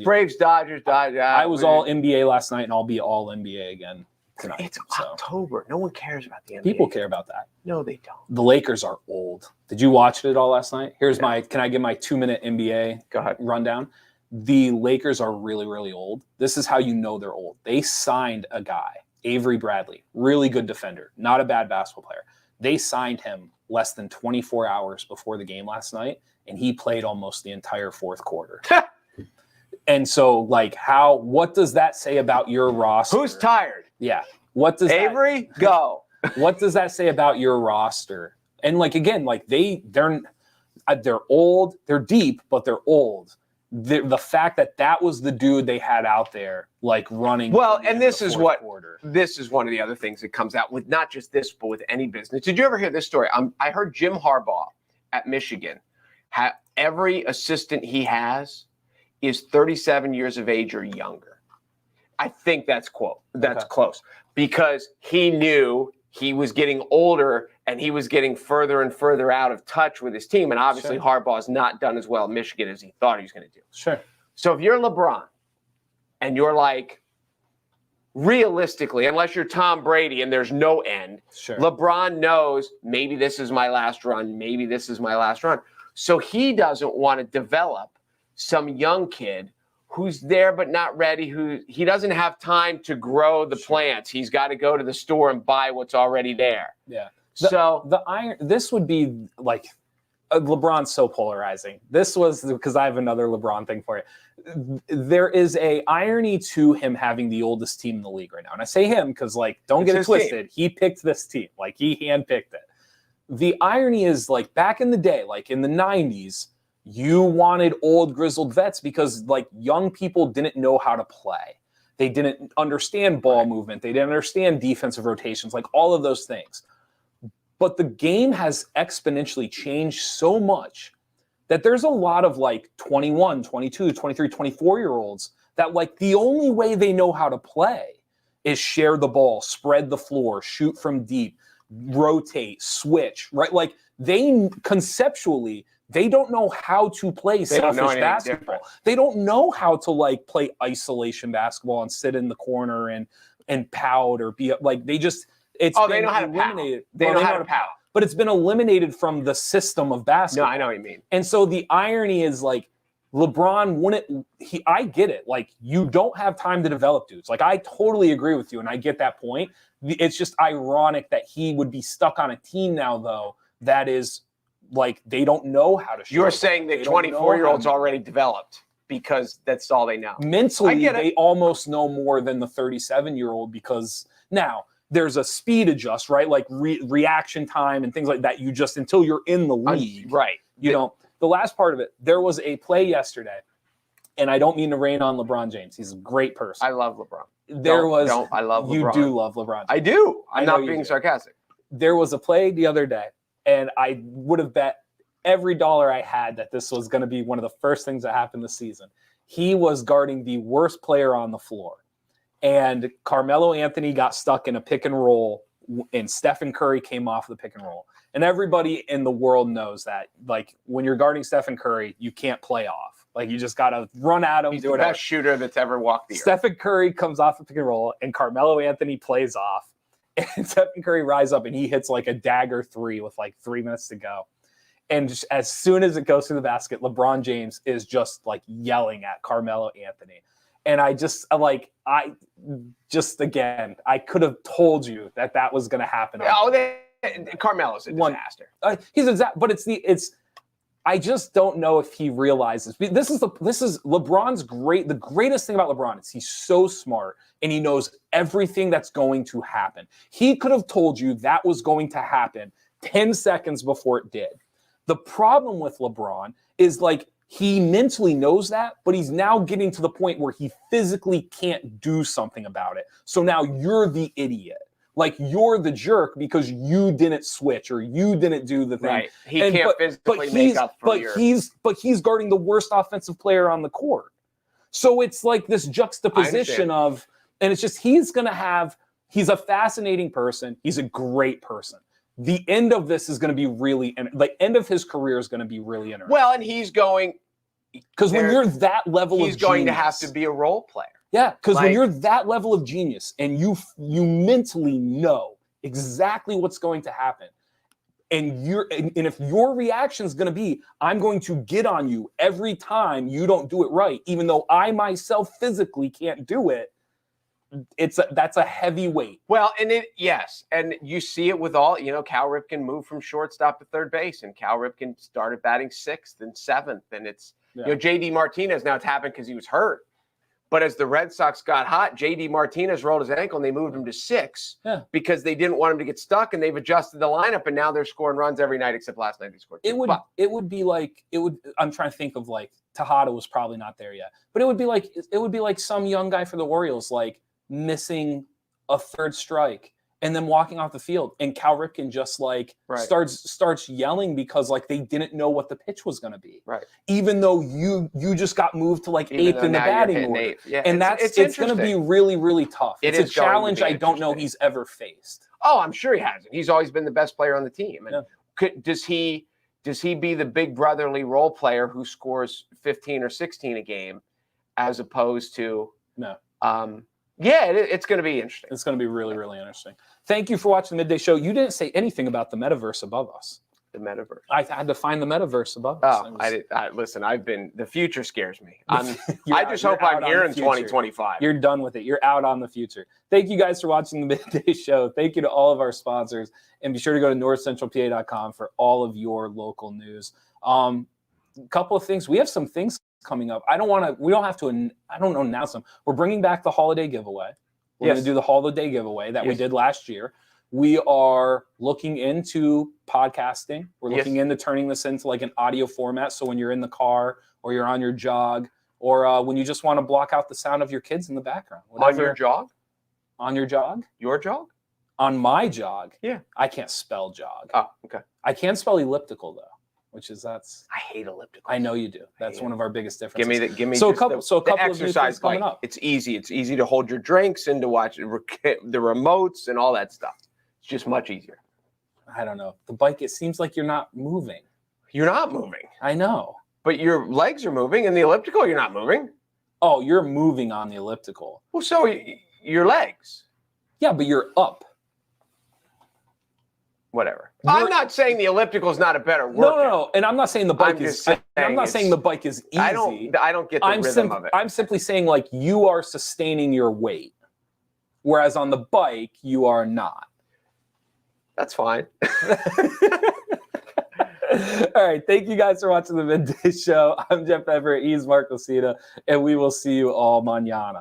Braves, Dodgers. I was all NBA last night, and I'll be all NBA again tonight. It's October. No one cares about the NBA. People care about that. No, they don't. The Lakers are old. Did you watch it all last night? Can I give my 2-minute NBA rundown? The Lakers are really, really old. This is how you know they're old. They signed a guy, Avery Bradley, really good defender, not a bad basketball player. They signed him less than 24 hours before the game last night, and he played almost the entire fourth quarter. And so, what does that say about your roster? Who's tired? Yeah. What does Avery go? What does that say about your roster? And they're old, they're deep, but they're old. The fact that was the dude they had out there, running. Well, and this is one of the other things that comes out with not just this, but with any business. Did you ever hear this story? I heard Jim Harbaugh at Michigan. Every assistant he has is 37 years of age or younger. I think that's close, because he knew he was getting older and he was getting further and further out of touch with his team. And obviously Harbaugh's not done as well in Michigan as he thought he was going to do. Sure. So if you're LeBron and you're realistically, unless you're Tom Brady and there's no end, LeBron knows maybe this is my last run. Maybe this is my last run. So he doesn't want to develop some young kid who's there but not ready, who he doesn't have time to grow the plants. He's got to go to the store and buy what's already there. Yeah. This would be LeBron's so polarizing. This was because I have another LeBron thing for you. There is a irony to him having the oldest team in the league right now. And I say him because don't get it twisted. Team. He picked this team. He handpicked it. The irony is back in the day, in the 90s, you wanted old grizzled vets because young people didn't know how to play. They didn't understand ball movement. They didn't understand defensive rotations, all of those things. But the game has exponentially changed so much that there's a lot of 21, 22, 23, 24-year-olds that the only way they know how to play is share the ball, spread the floor, shoot from deep, rotate, switch, right? They conceptually, they don't know how to play selfish basketball. They don't know how to play isolation basketball and sit in the corner and pout or be they just they know how to eliminated. They know how to pout. But it's been eliminated from the system of basketball. No, I know what you mean. And so the irony is LeBron wouldn't. I get it. You don't have time to develop dudes. I totally agree with you, and I get that point. It's just ironic that he would be stuck on a team now, though, that is they don't know how to shoot. You're saying that 24-year-olds already developed because that's all they know. Mentally, they almost know more than the 37-year-old because now there's a speed adjust, right? Reaction time and things like that. You just, until you're in the league. Right. The last part of it, there was a play yesterday, and I don't mean to rain on LeBron James. He's a great person. I love LeBron. I love LeBron. You do love LeBron James. I do. I'm not being sarcastic. There was a play the other day, and I would have bet every dollar I had that this was going to be one of the first things that happened this season. He was guarding the worst player on the floor. And Carmelo Anthony got stuck in a pick and roll, and Stephen Curry came off the pick and roll. And everybody in the world knows that, when you're guarding Stephen Curry, you can't play off. You just got to run at him. He's the best shooter that's ever walked the earth. Stephen Curry comes off the pick and roll, and Carmelo Anthony plays off. And Stephen Curry rises up, and he hits a dagger three with 3 minutes to go. And just as soon as it goes through the basket, LeBron James is just like yelling at Carmelo Anthony. And I could have told you that was going to happen. Carmelo's a disaster. I just don't know if he realizes. This is LeBron's the greatest thing about LeBron is he's so smart and he knows everything that's going to happen. He could have told you that was going to happen 10 seconds before it did. The problem with LeBron is like he mentally knows that, but he's now getting to the point where he physically can't do something about it. So now you're the idiot. Like you're the jerk because you didn't switch or you didn't do the thing. Right. He can't physically make up for he's guarding the worst offensive player on the court. So it's like this juxtaposition of, and it's just he's a fascinating person. He's a great person. The end of this is going to be the end of his career is going to be really interesting. Well, and he's going because when you're that level of genius, he's going to have to be a role player. Yeah, because when you're that level of genius and you mentally know exactly what's going to happen, and if your reaction is going to be, I'm going to get on you every time you don't do it right, even though I myself physically can't do it. That's a heavy weight. Well, and you see it with all, Cal Ripken moved from shortstop to third base, and Cal Ripken started batting 6th and 7th, and it's JD Martinez now it's happened because he was hurt. But as the Red Sox got hot, JD Martinez rolled his ankle and they moved him to 6 because they didn't want him to get stuck, and they've adjusted the lineup, and now they're scoring runs every night except last night they scored 2. I'm trying to think of like Tejada was probably not there yet, but it would be like some young guy for the Orioles like missing a third strike and then walking off the field, and Cal Ripken just like starts yelling because like they didn't know what the pitch was going to be. Right. Even though you just got moved to like 8th in the batting order. Yeah, and it's going to be really, really tough. It's a challenge I don't know he's ever faced. Oh, I'm sure he hasn't. He's always been the best player on the team. And does he be the big brotherly role player who scores 15 or 16 a game as opposed to no? It's going to be interesting. It's going to be really, really interesting. Thank you for watching the Midday Show. You didn't say anything about the metaverse above us. The metaverse. I had to find the metaverse above us. Listen, the future scares me. I just hope I'm here in 2025. You're done with it. You're out on the future. Thank you guys for watching the Midday Show. Thank you to all of our sponsors. And be sure to go to NorthcentralPa.com for all of your local news. A couple of things. We have some things coming up. I don't announce them. We're bringing back the holiday giveaway. We're going to do the holiday giveaway that we did last year. We are looking into podcasting. We're looking into turning this into like an audio format. So when you're in the car or you're on your jog or when you just want to block out the sound of your kids in the background. On your jog? On your jog? Your jog? On my jog? Yeah. I can't spell jog. Oh, okay. I can spell elliptical though. I hate elliptical. I know you do. That's one of our biggest differences. Give me a couple of exercise coming up. It's easy. It's easy to hold your drinks and to watch the remotes and all that stuff. It's just much easier. I don't know. The bike, it seems like you're not moving. You're not moving. I know. But your legs are moving, and the elliptical, you're not moving. Oh, you're moving on the elliptical. Well, so your legs. Yeah, but you're up. Whatever. I'm not saying the elliptical is not a better workout. No. And I'm not saying the bike I'm not saying the bike is easy. I don't get the rhythm of it. I'm simply saying like you are sustaining your weight, whereas on the bike you are not. That's fine. All right. Thank you guys for watching the Midday Show. I'm Jeff Everett. He's Mark Lucida, and we will see you all mañana.